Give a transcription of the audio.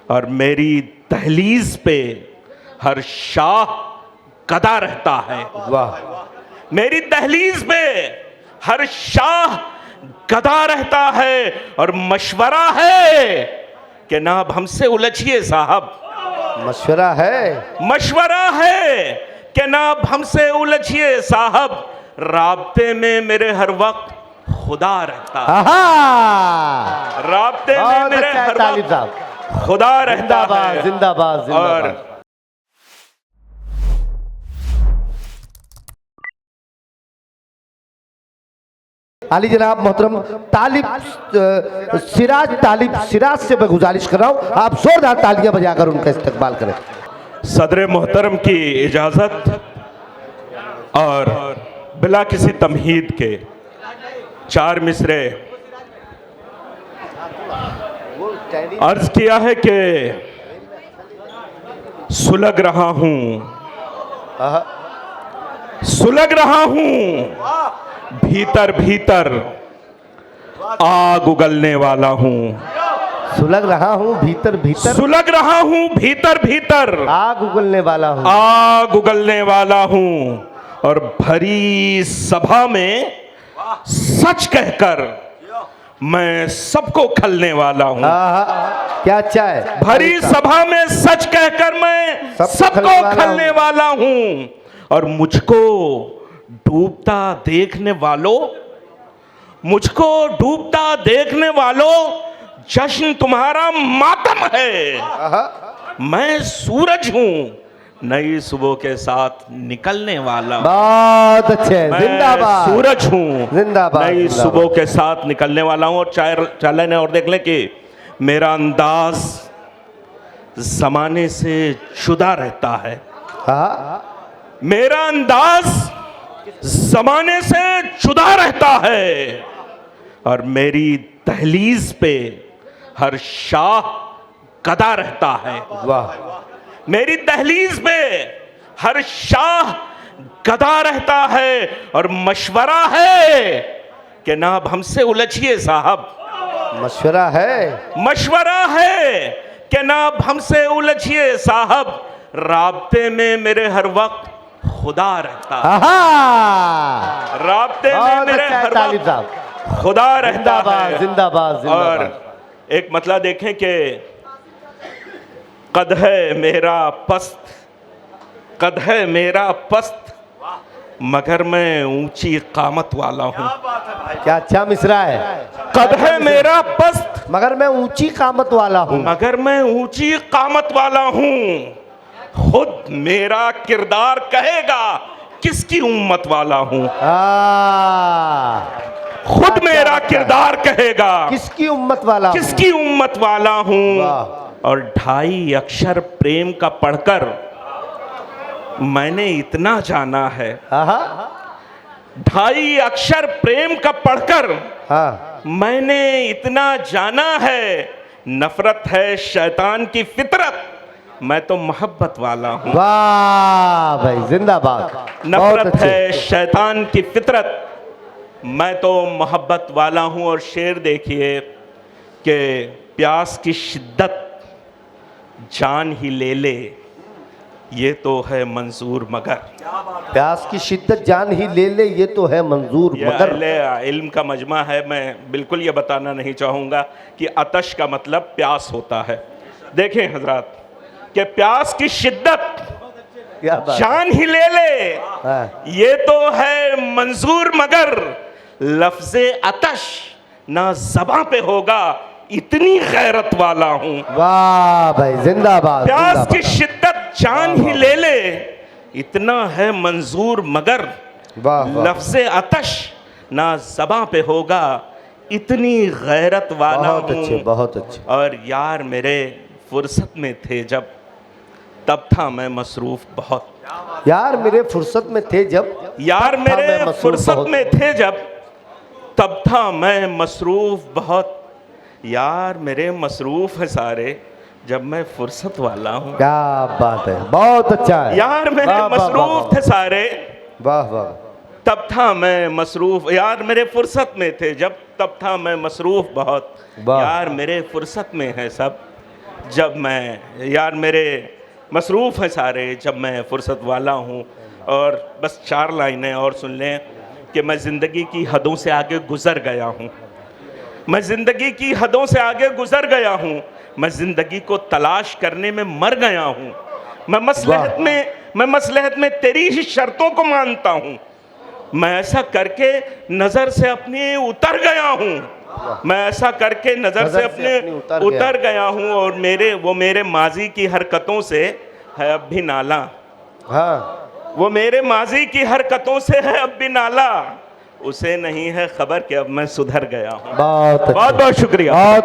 और मेरी दहलीज पे हर शाह गदा रहता है। वाह, मेरी दहलीज पे हर शाह गदा रहता है और मशवरा है कि ना अब हमसे उलझिए साहब, मशवरा है, मशवरा है कि ना अब हमसे उलझिए साहब, राब्ते में मेरे हर वक्त खुदा रहता है। आहा, राब्ते में मेरे हर तालिब वक्त साहब, खुदा रहता जिंदाबाद है। जिंदाबाद और जिंदाबाद। अली जनाब मोहतरम तालिब सिराज से मैं गुजारिश कर रहा हूँ आप जोरदार तालियां बजाकर उनका इस्तकबाल करें। सदर मोहतरम की इजाज़त और बिला किसी तमहीद के 4 मिसरे अर्ज किया है कि सुलग रहा हूं, सुलग रहा हूं, भीतर भीतर आग उगलने वाला हूं, सुलग रहा हूँ भीतर भीतर, सुलग रहा हूं भीतर भीतर आग उगलने वाला हूँ, आग उगलने वाला हूं, और भरी सभा में सच कहकर मैं सबको खलने वाला हूं। क्या अच्छा है, भरी सभा में सच कहकर मैं सबको खलने वाला हूं, और मुझको डूबता देखने वालों, मुझको डूबता देखने वालों, जश्न तुम्हारा मातम है। मैं सूरज हूं, नई सुबह के साथ निकलने वाला। बहुत अच्छे, जिंदाबाद। सूरज हूं, जिंदाबाद, नई जिंदाबाद। सुबह के साथ निकलने वाला हूं। और चाले ने और देख लें कि मेरा अंदाज जमाने से जुदा रहता है। मेरा अंदाज जमाने से जुदा रहता है, और मेरी दहलीज पे हर शाह गदा रहता है। वाह, मेरी दहलीज पे हर शाह गदा रहता है, और मशवरा है कि ना अब हमसे उलझिए साहब, मशवरा है, मशवरा है कि ना अब हमसे उलझिए साहब, राब्ते में मेरे हर वक्त खुदा रहता है। राब्ते में मेरे हर वक्त खुदा रहता है। जिंदाबाद जिंदाबाद। और एक मतला देखें कि कद है मेरा पस्त, कद है मेरा पस्त, मगर मैं ऊंची कामत वाला हूँ। क्या अच्छा मिसरा है, कद है मेरा पस्त, मगर मैं ऊंची कामत वाला हूँ, मगर मैं ऊंची कामत वाला हूँ, खुद मेरा किरदार कहेगा किसकी उम्मत वाला हूँ। खुद मेरा किरदार कहेगा किसकी उम्मत वाला, किसकी उम्मत वाला हूँ। और 2.5 अक्षर प्रेम का पढ़कर मैंने इतना जाना है, 2.5 अक्षर प्रेम का पढ़कर मैंने इतना जाना है, नफरत है शैतान की फितरत, मैं तो मोहब्बत वाला हूँ। वाह भाई, जिंदाबाद। नफरत है शैतान की फितरत, मैं तो मोहब्बत वाला हूँ। और शेर देखिए कि प्यास की शिद्दत जान ही ले ले, ये तो है मंजूर मगर, प्यास की शिद्दत जान ही ले ले, ये तो है मंजूर मगर। इल्म का मजमा है, मैं बिल्कुल ये बताना नहीं चाहूँगा कि आतश का मतलब प्यास होता है। देखें हजरात कि प्यास की शिद्दत जान ही ले ले, ये तो है मंजूर मगर, लफ्ज़े आतश ना ज़बां पे होगा, इतनी गैरत वाला हूँ। वाह भाई, जिंदाबाद। प्यास की शिद्दत जान ही ले ले, इतना है मंजूर मगर, लफ्ज़े आतश ना ज़बां पे होगा, इतनी गैरत वाला हूँ। बहुत अच्छे, बहुत अच्छे। और यार मेरे फुर्सत में थे जब, तब था मैं मसरूफ बहुत। यार मेरे फुर्सत में थे जब, यार मेरे फुर्सत में थे जब, तब था मैं मसरूफ बहुत। यार मेरे मसरूफ है सारे, जब मैं फुर्सत वाला हूँ। क्या बात है, बहुत अच्छा है। यार मेरे मसरूफ थे सारे, वाह वाह, तब था मैं मसरूफ। यार मेरे फुर्सत में थे जब, तब था मैं मसरूफ बहुत। यार मेरे फुर्सत में है सब, जब मैं यार मेरे मसरूफ़ हैं सारे, जब मैं फुर्सत वाला हूँ। और बस 4 लाइनें और सुन लें कि मैं ज़िंदगी की हदों से आगे गुज़र गया हूँ। मैं ज़िंदगी की हदों से आगे गुज़र गया हूँ। मैं ज़िंदगी को तलाश करने में मर गया हूँ। मैं मसलहत में तेरी ही शर्तों को मानता हूँ। मैं ऐसा करके नज़र से अपनी उतर गया हूँ। मैं ऐसा करके नज़र से अपने उतर गया हूँ। और मेरे माजी की हरकतों से है अब भी नाला। हाँ, वो मेरे माजी की हरकतों से है अब भी नाला। उसे नहीं है खबर कि अब मैं सुधर गया हूँ। बहुत बहुत बहुत शुक्रिया। बहुत